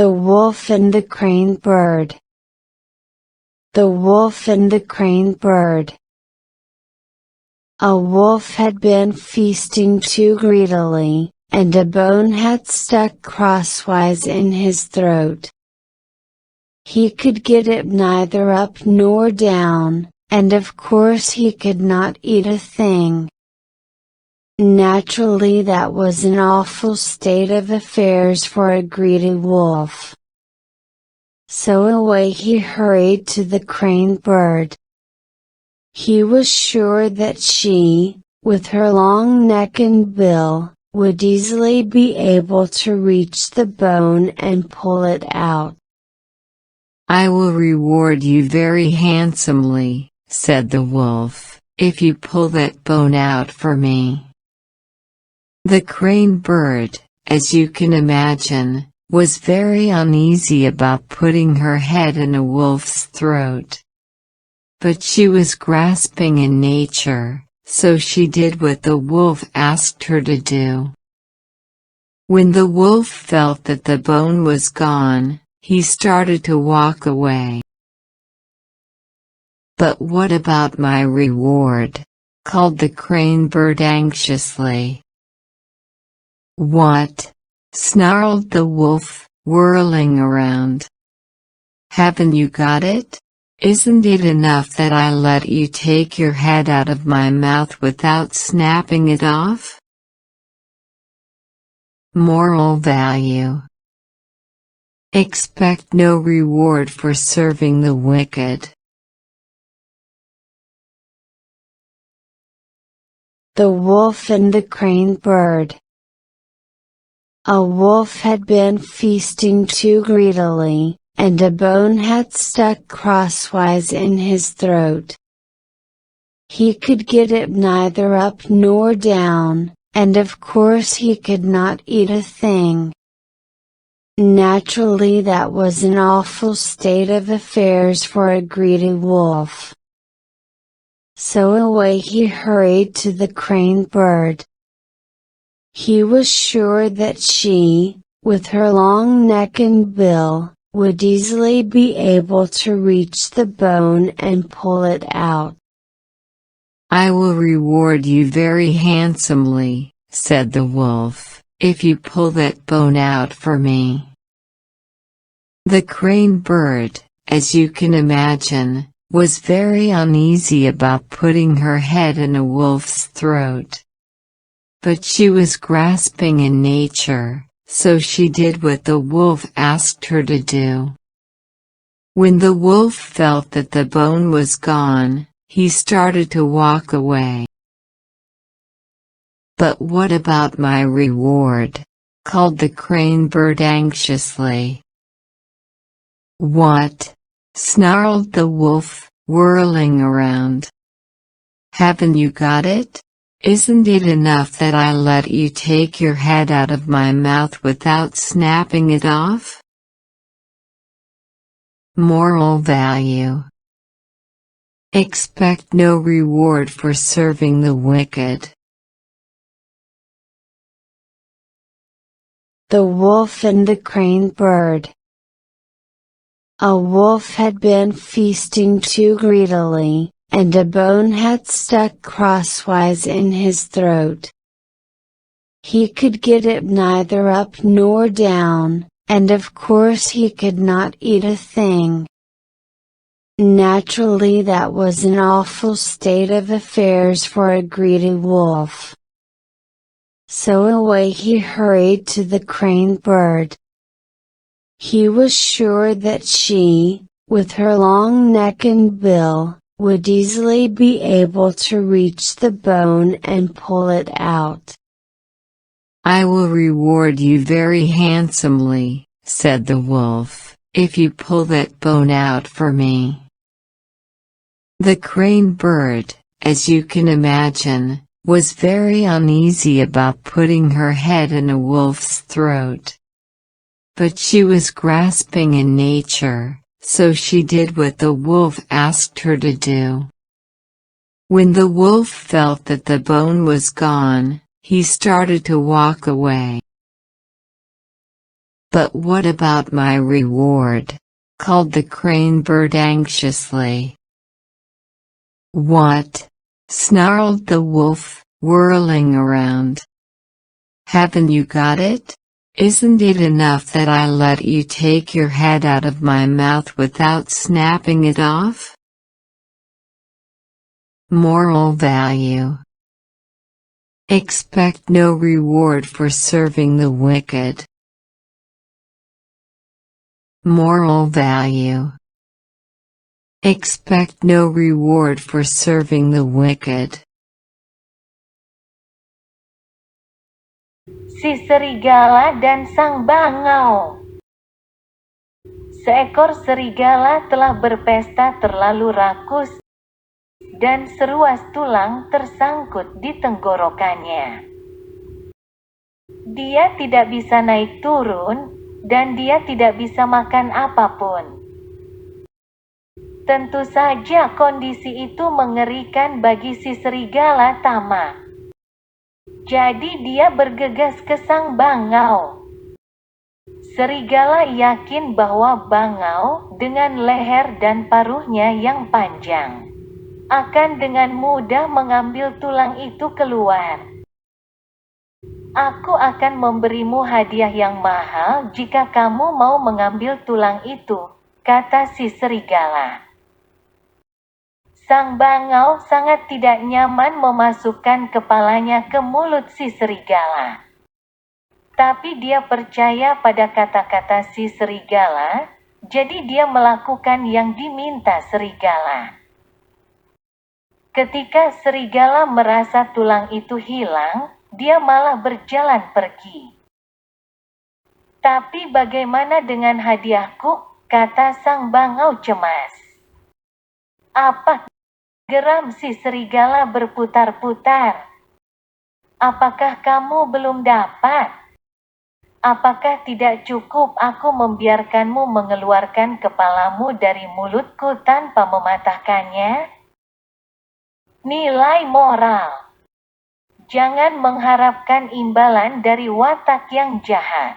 The Wolf and the Crane Bird. The Wolf and the Crane Bird. A wolf had been feasting too greedily, and a bone had stuck crosswise in his throat. He could get it neither up nor down, and of course he could not eat a thing. Naturally, that was an awful state of affairs for a greedy wolf. So away he hurried to the Crane Bird. He was sure that she, with her long neck and bill, would easily be able to reach the bone and pull it out. "I will reward you very handsomely," said the wolf, "if you pull that bone out for me." The Crane Bird, as you can imagine, was very uneasy about putting her head in a wolf's throat. But she was grasping in nature, so she did what the wolf asked her to do. When the wolf felt that the bone was gone, he started to walk away. "But what about my reward?" called the Crane Bird anxiously. "What?" snarled the wolf, whirling around. "Haven't you got it? Isn't it enough that I let you take your head out of my mouth without snapping it off?" Moral value: expect no reward for serving the wicked. The Wolf and the Crane Bird. A wolf had been feasting too greedily, and a bone had stuck crosswise in his throat. He could get it neither up nor down, and of course he could not eat a thing. Naturally, that was an awful state of affairs for a greedy wolf. So away he hurried to the Crane Bird. He was sure that she, with her long neck and bill, would easily be able to reach the bone and pull it out. "I will reward you very handsomely," said the wolf, "if you pull that bone out for me." The Crane Bird, as you can imagine, was very uneasy about putting her head in a wolf's throat. But she was grasping in nature, so she did what the wolf asked her to do. When the wolf felt that the bone was gone, he started to walk away. "But what about my reward?" called the Crane Bird anxiously. "What?" snarled the wolf, whirling around. "Haven't you got it? Isn't it enough that I let you take your head out of my mouth without snapping it off?" Moral value: expect no reward for serving the wicked. The Wolf and the Crane Bird. A wolf had been feasting too greedily, and a bone had stuck crosswise in his throat. He could get it neither up nor down, and of course he could not eat a thing. Naturally, that was an awful state of affairs for a greedy wolf. So away he hurried to the Crane Bird. He was sure that she, with her long neck and bill, would easily be able to reach the bone and pull it out. "I will reward you very handsomely," said the wolf, "if you pull that bone out for me." The Crane Bird, as you can imagine, was very uneasy about putting her head in a wolf's throat. But she was grasping in nature, so she did what the wolf asked her to do. When the wolf felt that the bone was gone, he started to walk away. But what about my reward? Called the crane bird anxiously. What? Snarled the wolf, whirling around. Haven't you got it? Isn't it enough that I let you take your head out of my mouth without snapping it off? Moral value. Expect no reward for serving the wicked. Moral value. Expect no reward for serving the wicked. Si serigala dan sang bangau. Seekor serigala telah berpesta terlalu rakus, dan seruas tulang tersangkut di tenggorokannya. Dia tidak bisa naik turun, dan dia tidak bisa makan apapun. Tentu saja kondisi itu mengerikan bagi si serigala tamak. Jadi dia bergegas ke sang bangau. Serigala yakin bahwa bangau, dengan leher dan paruhnya yang panjang, akan dengan mudah mengambil tulang itu keluar. Aku akan memberimu hadiah yang mahal jika kamu mau mengambil tulang itu, kata si serigala. Sang bangau sangat tidak nyaman memasukkan kepalanya ke mulut si serigala. Tapi dia percaya pada kata-kata si serigala, jadi dia melakukan yang diminta serigala. Ketika serigala merasa tulang itu hilang, dia malah berjalan pergi. Tapi bagaimana dengan hadiahku? Kata sang bangau cemas. Apa? Geram si serigala berputar-putar. Apakah kamu belum dapat? Apakah tidak cukup aku membiarkanmu mengeluarkan kepalamu dari mulutku tanpa mematahkannya? Nilai moral. Jangan mengharapkan imbalan dari watak yang jahat.